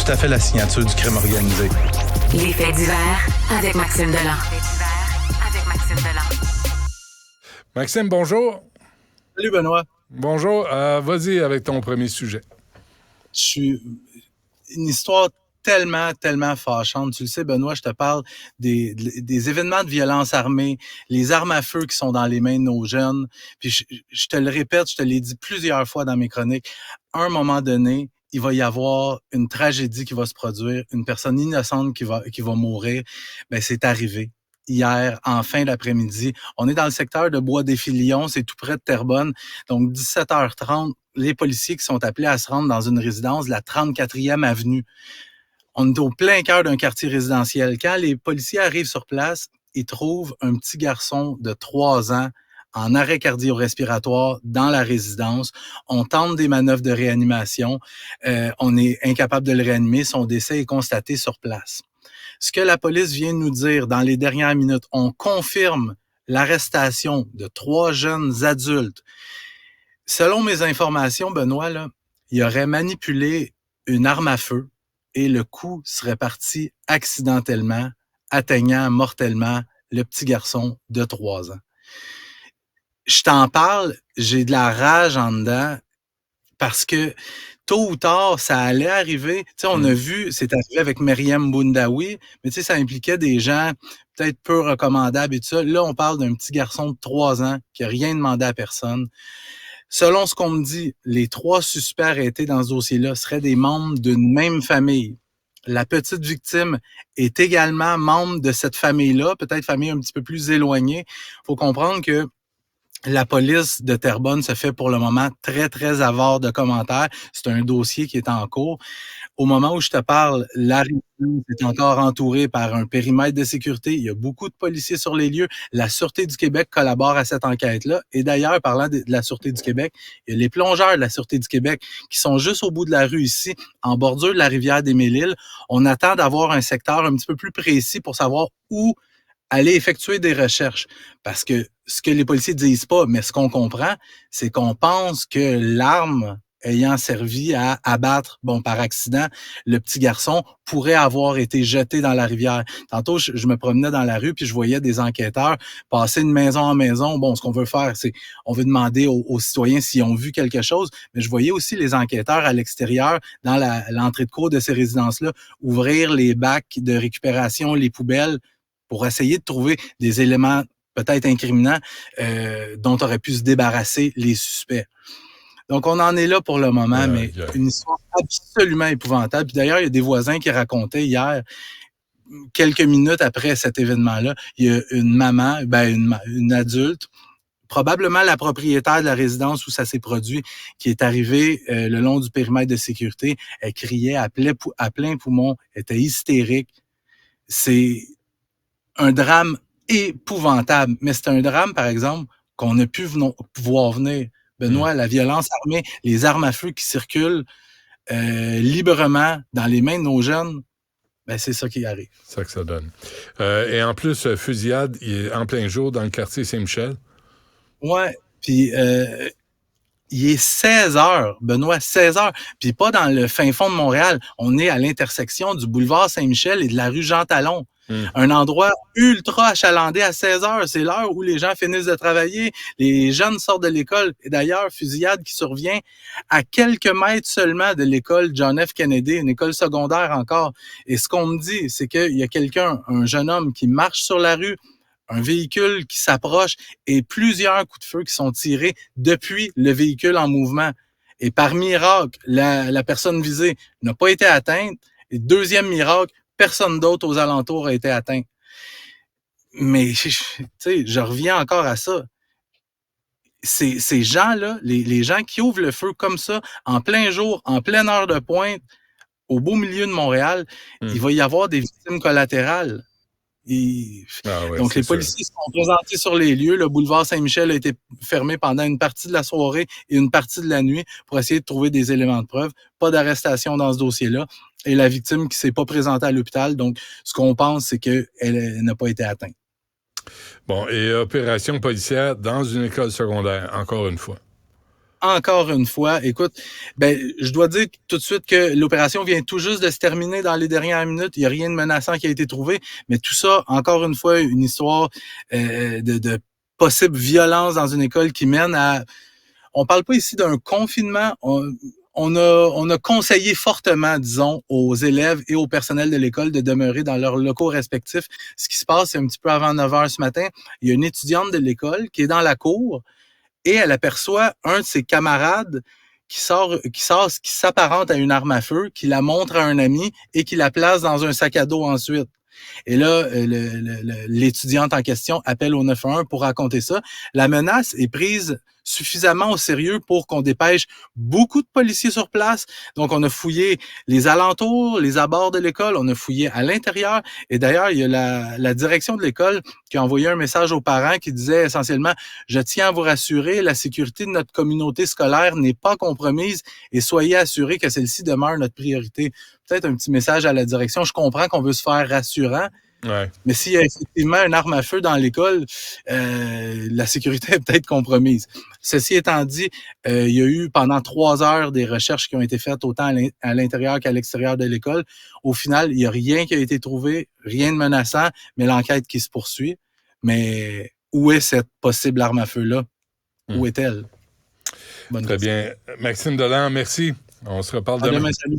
tout à fait la signature du crime organisé. Les faits divers avec Maxime Delan. Maxime, bonjour. Salut Benoît. Bonjour. Vas-y avec ton premier sujet. Je suis une histoire tellement fâchante. Tu le sais, Benoît, je te parle des événements de violence armée, les armes à feu qui sont dans les mains de nos jeunes. Puis je te le répète, je te l'ai dit plusieurs fois dans mes chroniques, à un moment donné, il va y avoir une tragédie qui va se produire, une personne innocente qui va mourir. Ben, c'est arrivé. Hier, en fin d'après-midi. On est dans le secteur de Bois-des-Filions, c'est tout près de Terrebonne. Donc, 17h30, les policiers qui sont appelés à se rendre dans une résidence, la 34e avenue. On est au plein cœur d'un quartier résidentiel. Quand les policiers arrivent sur place, ils trouvent un petit garçon de 3 ans en arrêt cardio-respiratoire dans la résidence. On tente des manœuvres de réanimation. On est incapable de le réanimer. Son décès est constaté sur place. Ce que la police vient de nous dire dans les dernières minutes, on confirme l'arrestation de 3 jeunes adultes. Selon mes informations, Benoît, là, il aurait manipulé une arme à feu et le coup serait parti accidentellement, atteignant mortellement le petit garçon de 3 ans. Je t'en parle, j'ai de la rage en dedans parce que tôt ou tard, ça allait arriver. Tu sais, on a vu, c'est arrivé avec Myriam Boundaoui, mais tu sais, ça impliquait des gens peut-être peu recommandables et tout ça. Là, on parle d'un petit garçon de 3 ans qui a rien demandé à personne. Selon ce qu'on me dit, les 3 suspects arrêtés dans ce dossier-là seraient des membres d'une même famille. La petite victime est également membre de cette famille-là, peut-être famille un petit peu plus éloignée. Il faut comprendre que la police de Terrebonne se fait pour le moment très avare de commentaires. C'est un dossier qui est en cours. Au moment où je te parle, la résidence est encore entourée par un périmètre de sécurité. Il y a beaucoup de policiers sur les lieux. La Sûreté du Québec collabore à cette enquête-là. Et d'ailleurs, parlant de la Sûreté du Québec, il y a les plongeurs de la Sûreté du Québec qui sont juste au bout de la rue ici, en bordure de la rivière des Mille-Îles. On attend d'avoir un secteur un petit peu plus précis pour savoir où aller effectuer des recherches. Parce que ce que les policiers disent pas, mais ce qu'on comprend, c'est qu'on pense que l'arme ayant servi à abattre, par accident, le petit garçon pourrait avoir été jeté dans la rivière. Tantôt, je me promenais dans la rue puis je voyais des enquêteurs passer de maison en maison. Bon, ce qu'on veut faire, c'est on veut demander aux citoyens s'ils ont vu quelque chose, mais je voyais aussi les enquêteurs à l'extérieur, dans l'entrée de cour de ces résidences-là, ouvrir les bacs de récupération, les poubelles, pour essayer de trouver des éléments peut-être incriminants dont auraient pu se débarrasser les suspects. Donc, on en est là pour le moment, mais une histoire absolument épouvantable. Puis d'ailleurs, il y a des voisins qui racontaient hier, quelques minutes après cet événement-là, il y a une maman, une adulte, probablement la propriétaire de la résidence où ça s'est produit, qui est arrivée le long du périmètre de sécurité. Elle criait à plein poumon, elle était hystérique. C'est un drame épouvantable. Mais c'est un drame, par exemple, qu'on a pu voir venir. Benoît, la violence armée, les armes à feu qui circulent librement dans les mains de nos jeunes, c'est ça qui arrive. C'est ça que ça donne. Et en plus, fusillade, il est en plein jour dans le quartier Saint-Michel. Ouais, puis il est 16h, Benoît, 16h. Puis pas dans le fin fond de Montréal. On est à l'intersection du boulevard Saint-Michel et de la rue Jean-Talon. Un endroit ultra achalandé à 16h. C'est l'heure où les gens finissent de travailler. Les jeunes sortent de l'école. Et d'ailleurs, fusillade qui survient à quelques mètres seulement de l'école John F. Kennedy, une école secondaire encore. Et ce qu'on me dit, c'est qu'il y a quelqu'un, un jeune homme qui marche sur la rue, un véhicule qui s'approche et plusieurs coups de feu qui sont tirés depuis le véhicule en mouvement. Et par miracle, la personne visée n'a pas été atteinte. Et deuxième miracle, personne d'autre aux alentours a été atteint. Mais, tu sais, je reviens encore à ça. Ces gens-là, les gens qui ouvrent le feu comme ça, en plein jour, en pleine heure de pointe, au beau milieu de Montréal, il va y avoir des victimes collatérales. Donc, les policiers sont présentés sur les lieux. Le boulevard Saint-Michel a été fermé pendant une partie de la soirée et une partie de la nuit pour essayer de trouver des éléments de preuve. Pas d'arrestation dans ce dossier-là. Et la victime qui s'est pas présentée à l'hôpital. Donc, ce qu'on pense, c'est qu'elle n'a pas été atteinte. Bon, et opération policière dans une école secondaire, encore une fois. encore une fois, écoute, je dois dire tout de suite que l'opération vient tout juste de se terminer dans les dernières minutes. Il n'y a rien de menaçant qui a été trouvé, mais tout ça, encore une fois, une histoire de possible violence dans une école qui mène à... On parle pas ici d'un confinement. On a conseillé fortement, disons, aux élèves et au personnel de l'école de demeurer dans leurs locaux respectifs. Ce qui se passe, c'est un petit peu avant 9 heures ce matin. Il y a une étudiante de l'école qui est dans la cour et elle aperçoit un de ses camarades qui s'apparente à une arme à feu, qui la montre à un ami et qui la place dans un sac à dos ensuite. Et là, l'étudiante en question appelle au 911 pour raconter ça. La menace est prise suffisamment au sérieux pour qu'on dépêche beaucoup de policiers sur place. Donc, on a fouillé les alentours, les abords de l'école, on a fouillé à l'intérieur. Et d'ailleurs, il y a la direction de l'école qui a envoyé un message aux parents qui disait essentiellement « Je tiens à vous rassurer, la sécurité de notre communauté scolaire n'est pas compromise et soyez assurés que celle-ci demeure notre priorité. » Peut-être un petit message à la direction. Je comprends qu'on veut se faire rassurant, Ouais. mais s'il y a effectivement une arme à feu dans l'école, la sécurité est peut-être compromise. Ceci étant dit, il y a eu pendant 3 heures des recherches qui ont été faites autant à l'intérieur qu'à l'extérieur de l'école. Au final, il n'y a rien qui a été trouvé, rien de menaçant, mais l'enquête qui se poursuit. Mais où est cette possible arme à feu-là? Où est-elle? Très bien. Maxime Delan, merci. On se reparle À demain. demain, salut.